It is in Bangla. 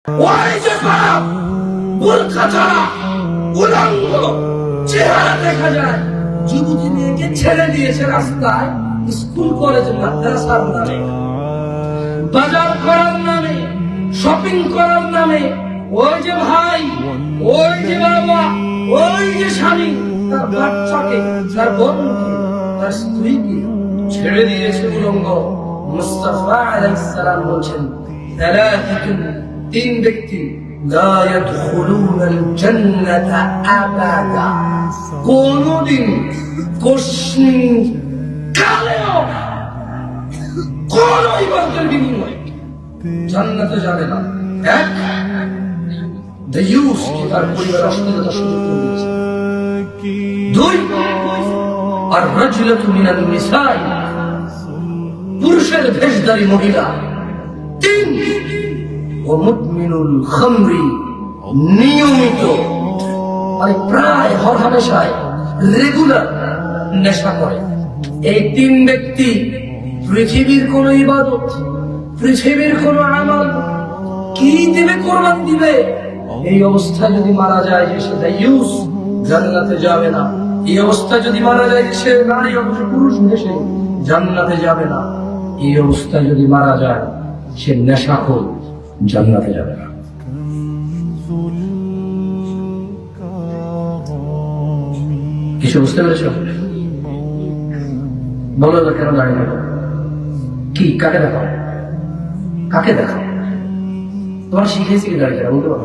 ওই যে বাপ বোরকা ছাড়া উলঙ্গ চেহারা দেখা যায়, যুবতী মেয়েকে ছেড়ে দিয়েছে রাস্তায়, স্কুল কলেজ মাদ্রাসার নামে, বাজার করার নামে, শপিং করার নামে। ওই যে ভাই, ওই যে বাবা, ওই যে স্বামী তার বাচ্চাকে, তার বোনকে, তার স্ত্রীকে ছেড়ে দিয়েছে উলঙ্গ। মুস্তাফা আলাইহিস সালাম বলছেন, সালাসাতুন, তিন ব্যক্তি লা ইয়াদখুলুনাল জান্নাতা আবাদা, কোনদিন কোশ্চিন কালেও কোন ইবাদতের বিনিময়ে জান্নাতে যাবে না। এক, দায়ুস, তার পরিবার অশ্লীলতার সুযোগ করে দিয়েছে। দুই, আর রাজুলাতু মিনান নিসা, পুরুষের ভেশধারী মহিলা। তিন, ও মুদমিনুল খামরি, নিয়মিত মানে প্রায় হরহামেশায় রেগুলার নেশা করে। এই তিন ব্যক্তি পৃথিবীর কোন ইবাদত, পৃথিবীর কোন আমল কি দিবে, কোরবান দিবে? এই অবস্থায় যদি মারা যায় যে সে দায়ুস, জান্নাতে যাবে না। এই অবস্থায় যদি মারা যায় যে সে নারী অথচ পুরুষ দেশে, জান্নাতে যাবে না। এই অবস্থায় যদি মারা যায় সে নেশাখোর, জান্নাতে যাবে না। কিছু বুঝতে পেরেছ? বলো তো কেন দাঁড়িয়ে গেল? কি, কাকে দেখাও? কাকে দেখাও? তোমার শিখেছি কি দাঁড়িয়ে? বলতে পারো?